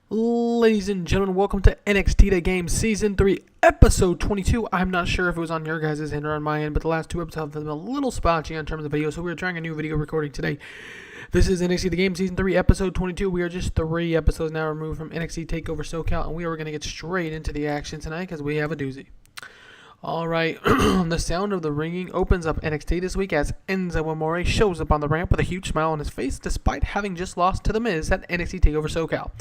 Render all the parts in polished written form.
Ladies and gentlemen, welcome to NXT The Game Season 3, Episode 22. I'm not sure if it was on your guys' end or on my end, but the last two episodes have been a little spotchy in terms of video, so we're trying a new video recording today. This is NXT The Game Season 3, Episode 22. We are just 3 episodes now removed from NXT Takeover SoCal, and we are going to get straight into the action tonight because we have a doozy. Alright, the sound of the ringing opens up NXT this week as Enzo Amore shows up on the ramp with a huge smile on his face despite having just lost to The Miz at NXT TakeOver SoCal.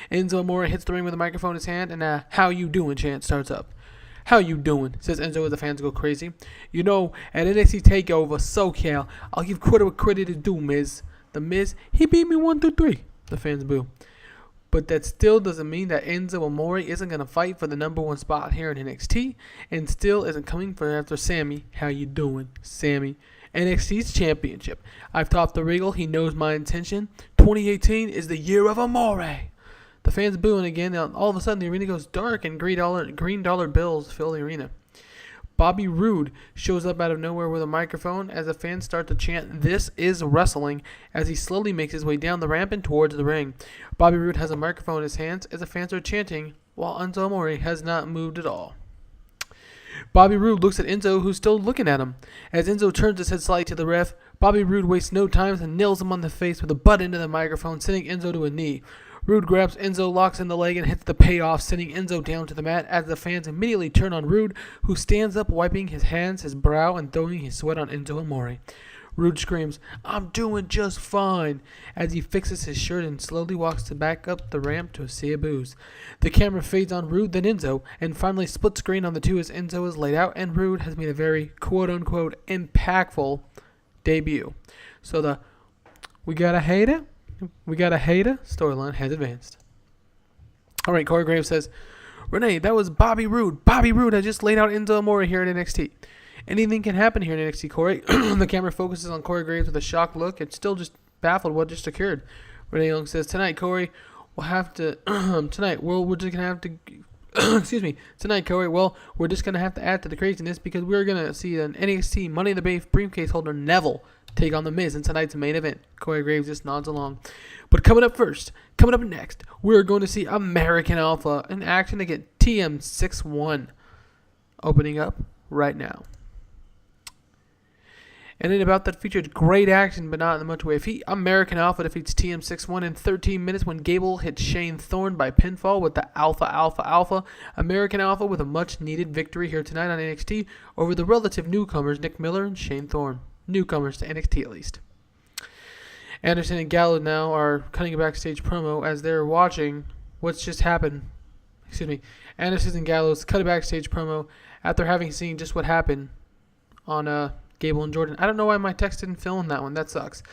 Enzo Amore hits the ring with a microphone in his hand and a "How you doing" chant starts up. "How you doing?" says Enzo as the fans go crazy. "You know, at NXT TakeOver SoCal, I'll give credit what credit is due, Miz. The Miz, he beat me 1 through 3. The fans boo. But that still doesn't mean that Enzo Amore isn't going to fight for the number 1 spot here in NXT and still isn't coming for after Sammy. How you doing, Sammy? NXT's championship. I've topped the Regal. He knows my intention. 2018 is the year of Amore." The fans booing again. All of a sudden, the arena goes dark and green dollar bills fill the arena. Bobby Roode shows up out of nowhere with a microphone as the fans start to chant "This is wrestling" as he slowly makes his way down the ramp and towards the ring. Bobby Roode has a microphone in his hands as the fans are chanting while Enzo Amore has not moved at all. Bobby Roode looks at Enzo, who's still looking at him. As Enzo turns his head slightly to the ref, Bobby Roode wastes no time and nails him on the face with a butt into the microphone, sending Enzo to a knee. Roode grabs Enzo, locks in the leg, and hits the payoff, sending Enzo down to the mat as the fans immediately turn on Roode, who stands up, wiping his hands, his brow, and throwing his sweat on Enzo Amore. Roode screams, "I'm doing just fine," as he fixes his shirt and slowly walks back up the ramp to a sea of boos. The camera fades on Roode, then Enzo, and finally split screen on the two as Enzo is laid out, and Roode has made a very quote-unquote impactful debut. So the "we got a hater storyline has advanced. Alright, Corey Graves says, "Renee, that was Bobby Roode. Bobby Roode has just laid out Enzo Amore here at NXT. Anything can happen here in NXT, Corey." The camera focuses on Corey Graves with a shocked look. It's still just baffled what just occurred. Renee Young says, "Tonight, Corey, we'll have to, we're just going to have to, excuse me, tonight, Corey, well, we're just going to have to add to the craziness because we're going to see an NXT Money in the Bank briefcase holder Neville take on The Miz in tonight's main event." Corey Graves just nods along. But coming up next, we're going to see American Alpha in action to get TM61 opening up right now. And in about that featured great action, but not in much way of heat. American Alpha defeats TM61 in 13 minutes when Gable hits Shane Thorne by pinfall with the Alpha. American Alpha with a much-needed victory here tonight on NXT over the relative newcomers Nick Miller and Shane Thorne. Newcomers to NXT at least. Anderson and Gallows now are cutting a backstage promo as they're watching what's just happened. Anderson and Gallows cut a backstage promo after having seen just what happened on Gable and Jordan. I don't know why my text didn't fill in that one. That sucks.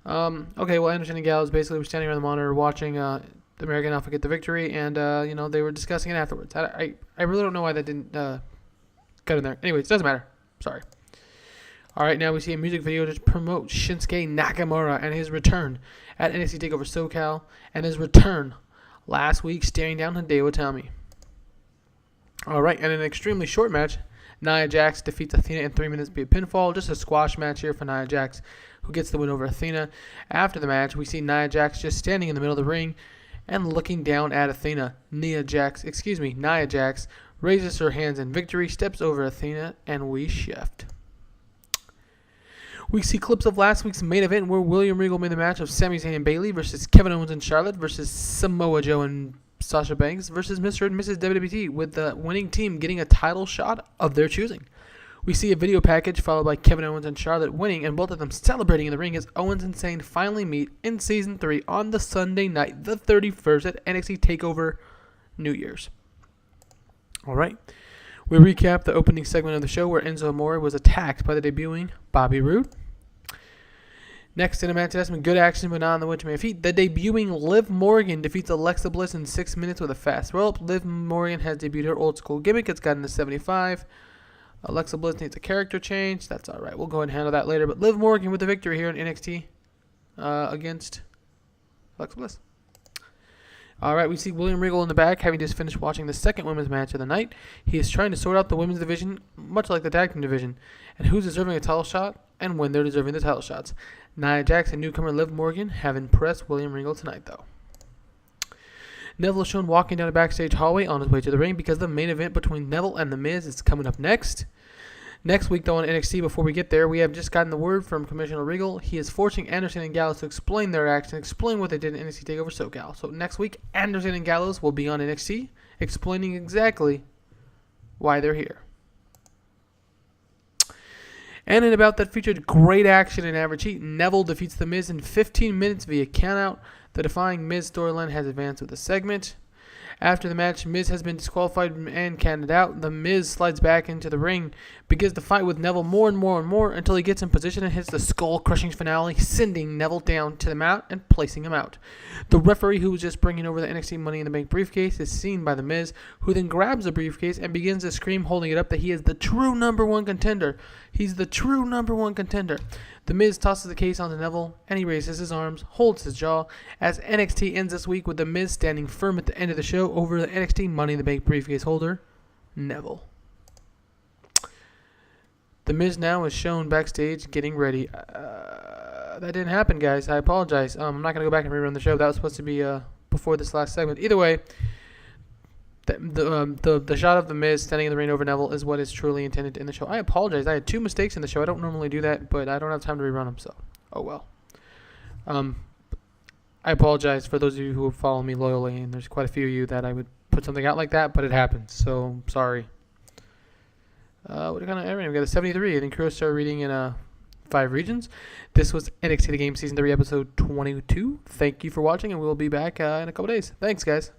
Okay, well, Anderson and Gallows basically were standing around the monitor watching the American Alpha get the victory, and they were discussing it afterwards. I really don't know why that didn't get in there. Anyways, it doesn't matter. Sorry. Alright, now we see a music video to promote Shinsuke Nakamura and his return at NXT TakeOver SoCal, and his return last week staring down Hideo Itami. Alright, and in an extremely short match, Nia Jax defeats Athena in 3 minutes via pinfall. Just a squash match here for Nia Jax, who gets the win over Athena. After the match, we see Nia Jax just standing in the middle of the ring and looking down at Athena. Nia Jax raises her hands in victory, steps over Athena, and we shift. We see clips of last week's main event where William Regal made the match of Sami Zayn and Bayley versus Kevin Owens and Charlotte versus Samoa Joe and Sasha Banks versus Mr. and Mrs. WWE, with the winning team getting a title shot of their choosing. We see a video package followed by Kevin Owens and Charlotte winning and both of them celebrating in the ring as Owens and Zayn finally meet in Season 3 on the Sunday night, the 31st at NXT TakeOver New Year's. Alright. We recap the opening segment of the show where Enzo Amore was attacked by the debuting Bobby Roode. Next in a match that has some good action but not on the way to my feet, the debuting Liv Morgan defeats Alexa Bliss in 6 minutes with a fast roll-up. Liv Morgan has debuted her old school gimmick. It's gotten to 75. Alexa Bliss needs a character change. That's alright. We'll go ahead and handle that later. But Liv Morgan with the victory here in NXT against Alexa Bliss. Alright, we see William Regal in the back, having just finished watching the second women's match of the night. He is trying to sort out the women's division, much like the tag team division, and who's deserving a title shot, and when they're deserving the title shots. Nia Jax and newcomer Liv Morgan have impressed William Regal tonight, though. Neville is shown walking down a backstage hallway on his way to the ring because the main event between Neville and The Miz is coming up next. Next week, though, on NXT, before we get there, we have just gotten the word from Commissioner Regal. He is forcing Anderson and Gallows to explain their action, explain what they did in NXT TakeOver SoCal. So next week, Anderson and Gallows will be on NXT, explaining exactly why they're here. And in about that featured great action in Average Heat, Neville defeats The Miz in 15 minutes via countout. The Defying Miz storyline has advanced with the segment. After the match, Miz has been disqualified and counted out. The Miz slides back into the ring, begins to fight with Neville more and more until he gets in position and hits the skull-crushing finale, sending Neville down to the mat and placing him out. The referee, who was just bringing over the NXT Money in the Bank briefcase, is seen by The Miz, who then grabs the briefcase and begins to scream, holding it up, that he is the true #1 contender. He's the true #1 contender. The Miz tosses the case onto Neville, and he raises his arms, holds his jaw, as NXT ends this week with The Miz standing firm at the end of the show over the NXT Money in the Bank briefcase holder, Neville. The Miz now is shown backstage getting ready. That didn't happen, guys. I apologize. I'm not going to go back and rerun the show. That was supposed to be before this last segment. Either way, the shot of The Miz standing in the ring over Neville is what is truly intended in the show. I apologize. I had 2 mistakes in the show. I don't normally do that, but I don't have time to rerun them, so oh well. I apologize for those of you who follow me loyally, and there's quite a few of you that I would put something out like that, but it happens, so sorry. What kind of area? We got a 73. I think Kuro started reading in 5 regions. This was NXT The Game Season 3, Episode 22. Thank you for watching, and we'll be back in a couple days. Thanks, guys.